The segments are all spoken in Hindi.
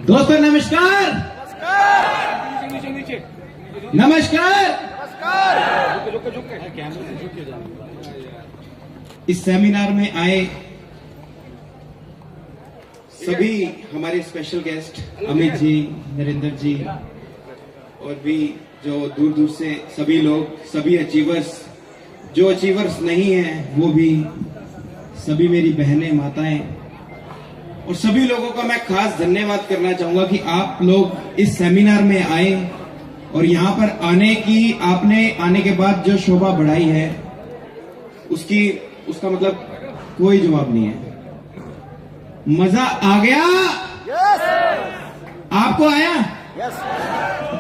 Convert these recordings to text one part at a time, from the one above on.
दोस्तों नमस्कार। नमस्कार। इस सेमिनार में आए सभी हमारे स्पेशल गेस्ट अमित जी, नरेंद्र जी और भी जो दूर दूर से सभी लोग, सभी अचीवर्स, जो अचीवर्स नहीं हैं वो भी, सभी मेरी बहनें, माताएं और सभी लोगों का मैं खास धन्यवाद करना चाहूंगा कि आप लोग इस सेमिनार में आए और यहाँ पर आपने आने के बाद जो शोभा बढ़ाई है उसका मतलब कोई जवाब नहीं है। मजा आ गया? यस। आपको आया? यस।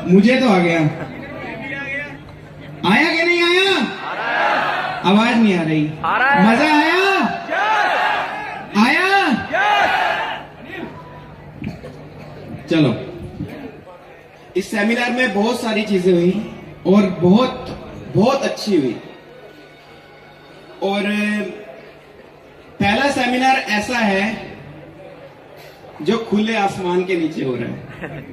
मुझे तो आ गया। आया कि नहीं आया? आवाज नहीं आ रही। मजा आया? आया? चलो, इस सेमिनार में बहुत सारी चीजें हुई और बहुत बहुत अच्छी हुई। और पहला सेमिनार ऐसा है जो खुले आसमान के नीचे हो रहा है।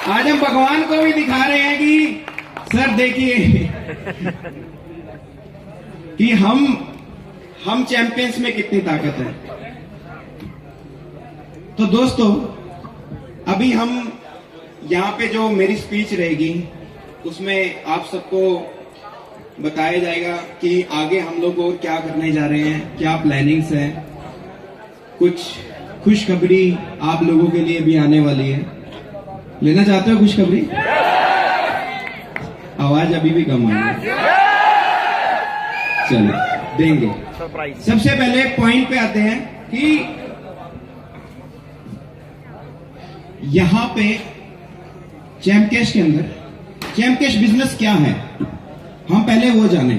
आज हम भगवान को भी दिखा रहे हैं कि सर देखिए कि हम चैंपियंस में कितनी ताकत है। तो दोस्तों, अभी हम यहाँ पे जो मेरी स्पीच रहेगी उसमें आप सबको बताया जाएगा कि आगे हम लोग और क्या करने जा रहे हैं, क्या प्लानिंग्स हैं। कुछ खुशखबरी आप लोगों के लिए भी आने वाली है। लेना चाहते हो खुशखबरी? आवाज अभी भी कम आई है। चलो देंगे। सबसे पहले पॉइंट पे आते हैं कि यहां पे चैंपकेश के अंदर चैंपकेश बिजनेस क्या है, हम पहले वो जाने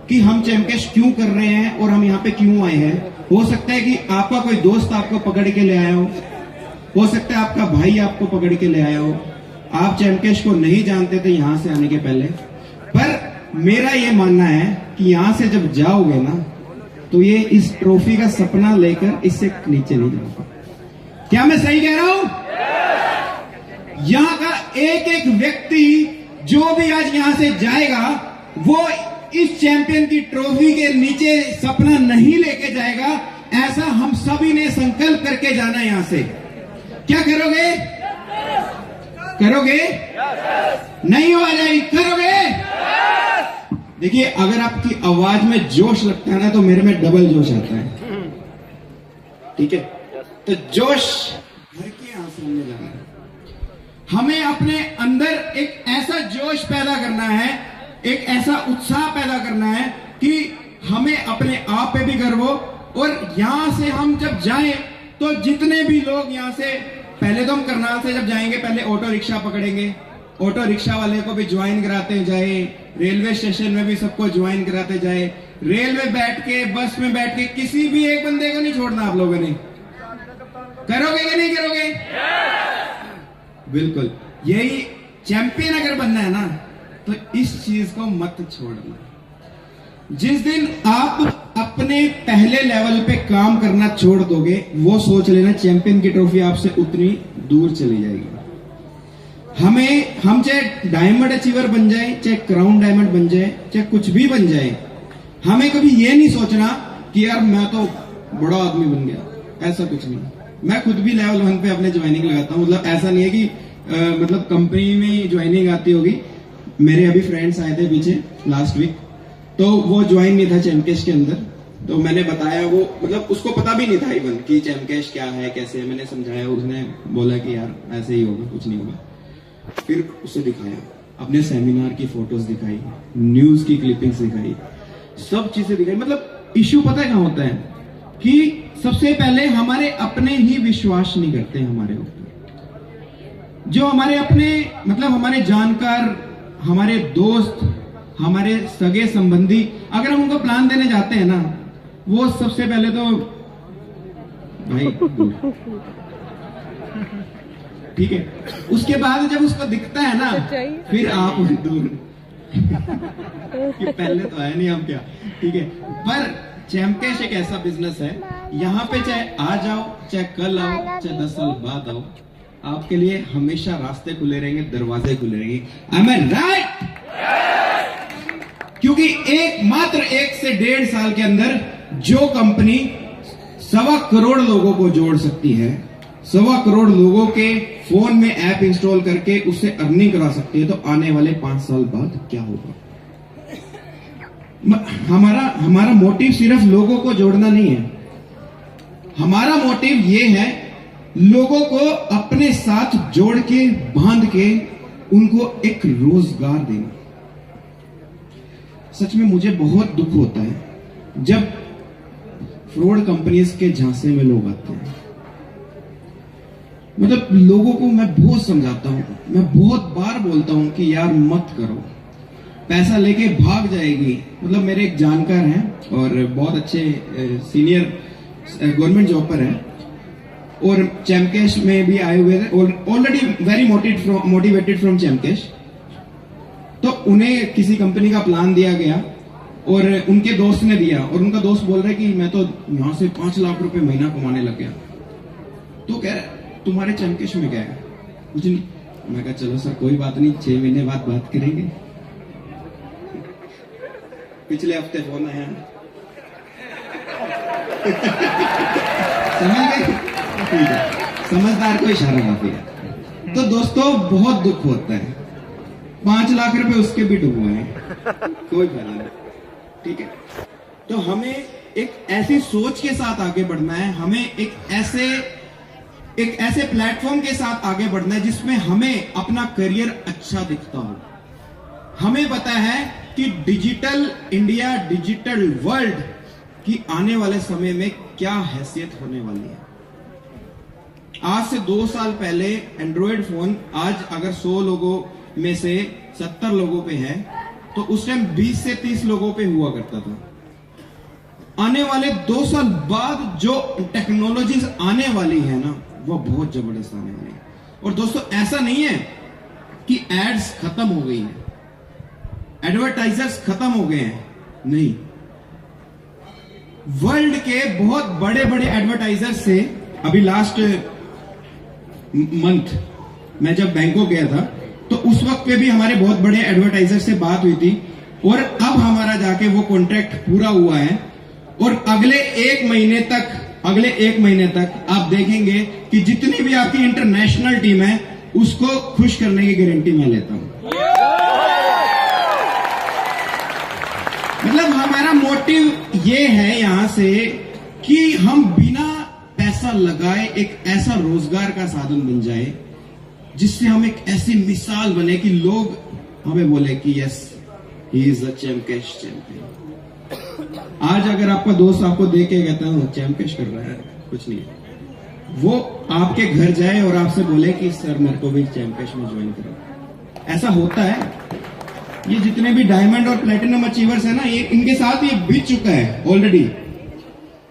कि हम चैंपकेश क्यों कर रहे हैं और हम यहाँ पे क्यों आए हैं। हो सकता है कि आपका कोई दोस्त आपको पकड़ के ले आया हो सकता है आपका भाई आपको पकड़ के ले आया हो, आप चैंपकेश को नहीं जानते थे यहां से आने के पहले। पर मेरा ये मानना है कि यहां से जब जाओगे ना तो ये इस ट्रॉफी का सपना लेकर इससे नीचे नहीं जाओगे। क्या मैं सही कह रहा हूं? यहां का एक एक व्यक्ति जो भी आज यहां से जाएगा वो इस चैंपियन की ट्रॉफी के नीचे सपना नहीं लेके जाएगा। ऐसा हम सभी ने संकल्प करके जाना है यहां से। क्या करोगे? करोगे? नहीं हो आ जाएगी, करोगे? देखिए, अगर आपकी आवाज में जोश लगता है ना तो मेरे में डबल जोश आता है। ठीक है, तो जोश भर के यहां से हमने जाना है। हमें अपने अंदर एक ऐसा जोश पैदा करना है, एक ऐसा उत्साह पैदा करना है कि हमें अपने आप पे भी गर्व हो। और यहां से हम जब जाएं तो जितने भी लोग यहां से, पहले तो हम करनाल से जब जाएंगे पहले ऑटो रिक्शा पकड़ेंगे, ऑटो रिक्शा वाले को भी ज्वाइन कराते जाए, रेलवे स्टेशन में भी सबको ज्वाइन कराते जाए, रेल में बैठ के, बस में बैठ के किसी भी एक बंदे को नहीं छोड़ना। आप लोगों ने करोगे कि नहीं करोगे? बिल्कुल। यही चैंपियन अगर बनना है ना तो इस चीज को मत छोड़ना। जिस दिन आप अपने पहले लेवल पे काम करना छोड़ दोगे वो सोच लेना चैंपियन की ट्रॉफी आपसे उतनी दूर चली जाएगी। हम चाहे डायमंड अचीवर बन जाए, चाहे क्राउन डायमंड बन जाए, चाहे कुछ भी बन जाए, हमें कभी ये नहीं सोचना कि यार मैं तो बड़ा आदमी बन गया। ऐसा कुछ नहीं। मैं खुद भी लेवल 1 पे अपने ज्वाइनिंग लगाता हूँ। मतलब ऐसा नहीं है कि मतलब कंपनी में ज्वाइनिंग आती होगी। मेरे अभी फ्रेंड्स आए थे पीछे लास्ट वीक, तो वो ज्वाइन नहीं था चैंपकेश के अंदर। तो मैंने बताया, वो मतलब उसको पता भी नहीं था इवन कि चैंपकेश क्या है, कैसे है। मैंने समझाया, उसने बोला कि यार ऐसे ही होगा, कुछ नहीं होगा। फिर उसे दिखाया, अपने सेमिनार की फोटोज दिखाई, न्यूज की क्लिपिंग्स दिखाई, सब चीजें दिखाई। मतलब इश्यू पता है कहां होता है कि सबसे पहले हमारे अपने ही विश्वास नहीं करते हमारे ऊपर। जो हमारे अपने, मतलब हमारे जानकार, हमारे दोस्त, हमारे सगे संबंधी, अगर हम उनको प्लान देने जाते हैं ना, वो सबसे पहले तो भाई ठीक है, उसके बाद जब उसको दिखता है ना फिर आप दूर। कि पहले तो आया नहीं, अब क्या, ठीक है। पर चैमकैश एक ऐसा बिजनेस है, यहाँ पे चाहे आज आओ, चाहे कल आओ, चाहे 10 साल बाद आओ, आपके लिए हमेशा रास्ते खुले रहेंगे, दरवाजे खुले रहेंगे। Am I right? क्योंकि मात्र 1 से 1.5 साल के अंदर जो कंपनी 1.25 करोड़ लोगों को जोड़ सकती है, 1.25 करोड़ लोगों के फोन में ऐप इंस्टॉल करके उससे अर्निंग करा सकती है, तो आने वाले 5 साल बाद क्या होगा? हमारा मोटिव सिर्फ लोगों को जोड़ना नहीं है, हमारा मोटिव यह है लोगों को अपने साथ जोड़ के, बांध के, उनको एक रोजगार देना। सच में मुझे बहुत दुख होता है जब फ्रॉड कंपनीज के झांसे में लोग आते हैं। मतलब लोगों को मैं बहुत समझाता हूं, मैं बहुत बार बोलता हूं कि यार मत करो, पैसा लेके भाग जाएगी। मतलब मेरे एक जानकार हैं और बहुत अच्छे सीनियर गवर्नमेंट जॉब पर हैं और चैमकैश में भी आए हुए थे, ऑलरेडी वेरी मोटिवेटेड फ्रॉम चैमकैश। तो उन्हें किसी कंपनी का प्लान दिया गया और उनके दोस्त ने दिया, और उनका दोस्त बोल रहा है कि मैं तो यहां से 5 लाख रुपए महीना कमाने लग गया। तो कह रहा तुम्हारे चैमकैश में क्या है? कुछ नहीं। मैं कहा चलो सर कोई बात नहीं, 6 महीने बाद बात करेंगे। पिछले हफ्ते फोन आया, समझ गए? ठीक है, समझदार को इशारा काफी है। तो दोस्तों बहुत दुख होता है, 5 लाख रुपए उसके भी डूबे हैं, कोई फायदा नहीं, ठीक है। तो हमें एक ऐसी सोच के साथ आगे बढ़ना है, हमें एक ऐसे प्लेटफॉर्म के साथ आगे बढ़ना है जिसमें हमें अपना करियर अच्छा दिखता हो। हमें पता है कि डिजिटल इंडिया, डिजिटल वर्ल्ड की आने वाले समय में क्या हैसियत होने वाली है। आज से 2 साल पहले एंड्रॉयड फोन आज अगर 100 लोगों में से 70 लोगों पे है, तो उस टाइम 20 से 30 लोगों पे हुआ करता था। आने वाले 2 साल बाद जो टेक्नोलॉजीज आने वाली है ना, वो बहुत जबरदस्त आने वाली है। और दोस्तों ऐसा नहीं है कि एड्स खत्म हो गई हैं, एडवर्टाइजर्स खत्म हो गए हैं, नहीं। वर्ल्ड के बहुत बड़े बड़े एडवर्टाइजर्स से अभी लास्ट मंथ मैं जब बैंकॉक गया था, तो उस वक्त पे भी हमारे बहुत बड़े एडवर्टाइजर से बात हुई थी, और अब हमारा जाके वो कॉन्ट्रैक्ट पूरा हुआ है। और अगले 1 महीने तक आप देखेंगे कि जितनी भी आपकी इंटरनेशनल टीम है उसको खुश करने की गारंटी मैं लेता हूं। मतलब हमारा मोटिव ये है यहां से कि हम बिना पैसा लगाए एक ऐसा रोजगार का साधन बन जाए जिससे हम एक ऐसी मिसाल बने कि लोग हमें बोले कि yes he is a ChampCash champion. आज अगर आपका दोस्त आपको देख के कहता है चैमकैश कर रहा है, कुछ नहीं, वो आपके घर जाए और आपसे बोले कि सर मेरे को भी चैमकैश में ज्वाइन करो। ऐसा होता है। ये जितने भी डायमंड और प्लेटिनम अचीवर्स है ना, ये इनके साथ ये बीत चुका है already.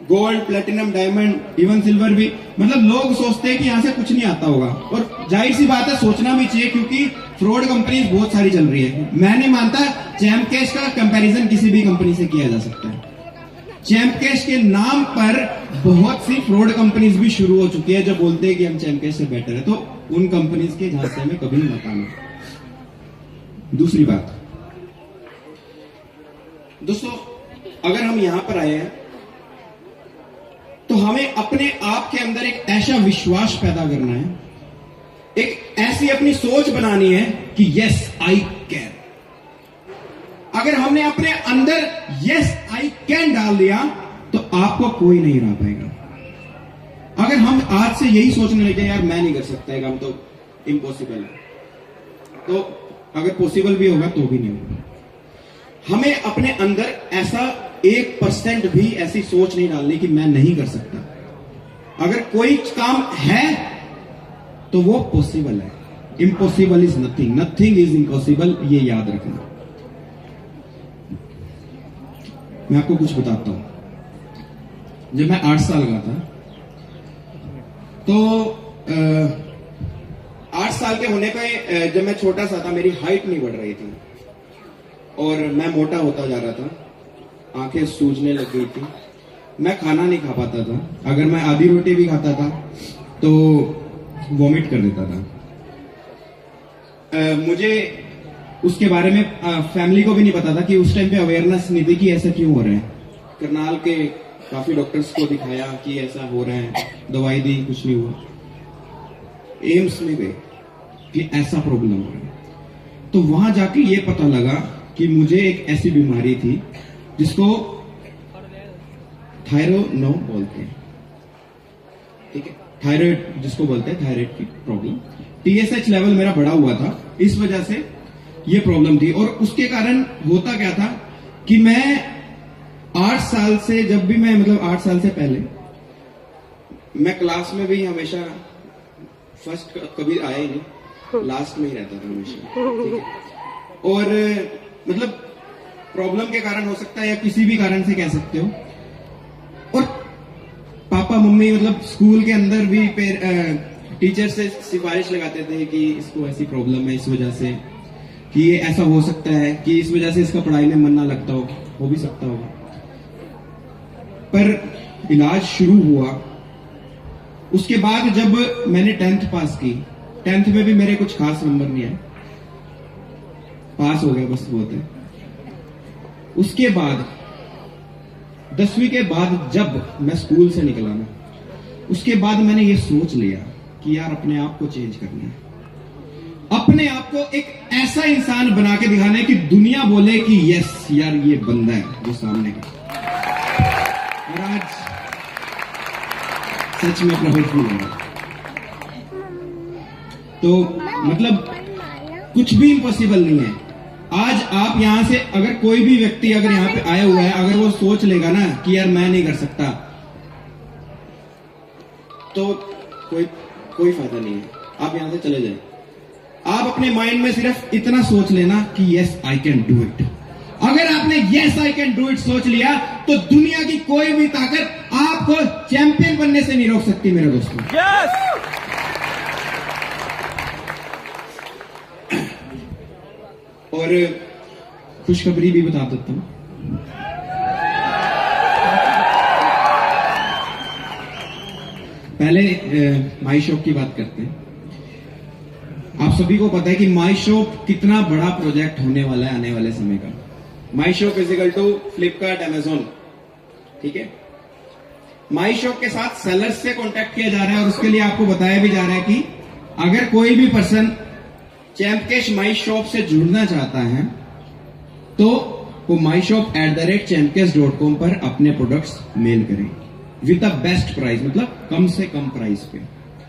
Gold, platinum, diamond, even silver भी। मतलब लोग सोचते हैं कि यहां से कुछ नहीं आता होगा, और जाहिर सी बात है सोचना भी चाहिए, क्योंकि फ्रॉड कंपनीज बहुत सारी चल रही है। मैं नहीं मानता चैमकैश का कंपैरिजन किसी भी कंपनी से किया जा सकता है। चैमकैश के नाम पर बहुत सी फ्रॉड कंपनीज भी शुरू हो चुकी है जो बोलते हैं कि हम चैमकैश से बेटर है, तो उन कंपनीज के झांसे में कभी मत आना। दूसरी बात दोस्तों, अगर हम यहां पर आए हैं तो हमें अपने आप के अंदर एक ऐसा विश्वास पैदा करना है, एक ऐसी अपनी सोच बनानी है कि यस आई कैन। अगर हमने अपने अंदर यस आई कैन डाल दिया तो आपको कोई नहीं हरा पाएगा। अगर हम आज से यही सोचने लगे यार मैं नहीं कर सकता है काम, तो इम्पॉसिबल है, तो अगर पॉसिबल भी होगा तो भी नहीं होगा। हमें अपने अंदर ऐसा 1% भी ऐसी सोच नहीं डालनी कि मैं नहीं कर सकता। अगर कोई काम है तो वो पॉसिबल है। Impossible is nothing, nothing is impossible, ये याद रखना। मैं आपको कुछ बताता हूं। जब मैं 8 साल का था तो 8 साल के होने पे जब मैं छोटा सा था, मेरी हाइट नहीं बढ़ रही थी। और मैं मोटा होता जा रहा था, आंखें सूजने लग गई थी, मैं खाना नहीं खा पाता था, अगर मैं आधी रोटी भी खाता था तो वॉमिट कर देता था। मुझे उसके बारे में फैमिली को भी नहीं पता था कि उस टाइम पे अवेयरनेस नहीं थी कि ऐसा क्यों हो रहा है। करनाल के काफी डॉक्टर्स को दिखाया कि ऐसा हो रहा है, दवाई दी, कुछ नहीं हुआ। एम्स में गए कि ऐसा प्रॉब्लम हो रहा है, तो वहां जाके ये पता लगा कि मुझे एक ऐसी बीमारी थी जिसको थायरोनो बोलते हैं, ठीक है, थायराइड जिसको बोलते हैं, थायराइड की प्रॉब्लम। TSH लेवल मेरा बढ़ा हुआ था, इस वजह से ये प्रॉब्लम थी। और उसके कारण होता क्या था कि मैं 8 साल से, जब भी मैं मतलब 8 साल से पहले मैं क्लास में भी हमेशा फर्स्ट कभी आया ही नहीं, लास्ट में ही रहता था हमेशा, ठीक है। और मतलब प्रॉब्लम के कारण हो सकता है या किसी भी कारण से कह सकते हो। और पापा मम्मी मतलब स्कूल के अंदर भी टीचर से सिफारिश लगाते थे कि इसको ऐसी प्रॉब्लम है, इस वजह से कि ये ऐसा हो सकता है, कि इस वजह से इसका पढ़ाई में मन ना लगता हो भी सकता होगा। पर इलाज शुरू हुआ, उसके बाद जब मैंने 10th पास की, 10th में भी मेरे कुछ खास नंबर नहीं आए, पास हो गया बस, बहुत है। उसके बाद 10वीं के बाद जब मैं स्कूल से निकला ना, उसके बाद मैंने ये सोच लिया कि यार अपने आप को चेंज करना है, अपने आप को एक ऐसा इंसान बना के दिखाना है कि दुनिया बोले कि यस यार ये बंदा है जो सामने का। और आज सच में प्राउड फील हो रहा। तो मतलब कुछ भी इम्पॉसिबल नहीं है। आज आप यहां से अगर कोई भी व्यक्ति अगर यहां पे आया हुआ है, अगर वो सोच लेगा ना कि यार मैं नहीं कर सकता, तो कोई फायदा नहीं है, आप यहां से चले जाए। आप अपने माइंड में सिर्फ इतना सोच लेना कि yes I can do it. अगर आपने yes I can do it सोच लिया तो दुनिया की कोई भी ताकत आपको चैंपियन बनने से नहीं रोक सकती मेरे दोस्तों। yes! और खुशखबरी भी बता देता हूं। पहले माई शॉप की बात करते हैं। आप सभी को पता है कि माई शॉप कितना बड़ा प्रोजेक्ट होने वाला है आने वाले समय का। My shop is equal to Flipkart, Amazon, ठीक है। माई शॉप के साथ सेलर्स से कांटेक्ट किया जा रहा है और उसके लिए आपको बताया भी जा रहा है कि अगर कोई भी पर्सन चैंपकेश माई शॉप से जुड़ना चाहता है तो वो myshop@champcase.com पर अपने प्रोडक्ट्स मेल करें विद द बेस्ट प्राइस, मतलब कम से कम प्राइस पे,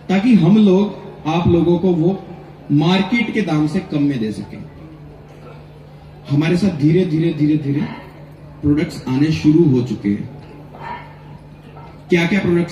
ताकि हम लोग आप लोगों को वो मार्केट के दाम से कम में दे सकें। हमारे साथ धीरे धीरे धीरे धीरे प्रोडक्ट्स आने शुरू हो चुके हैं। क्या क्या प्रोडक्ट्स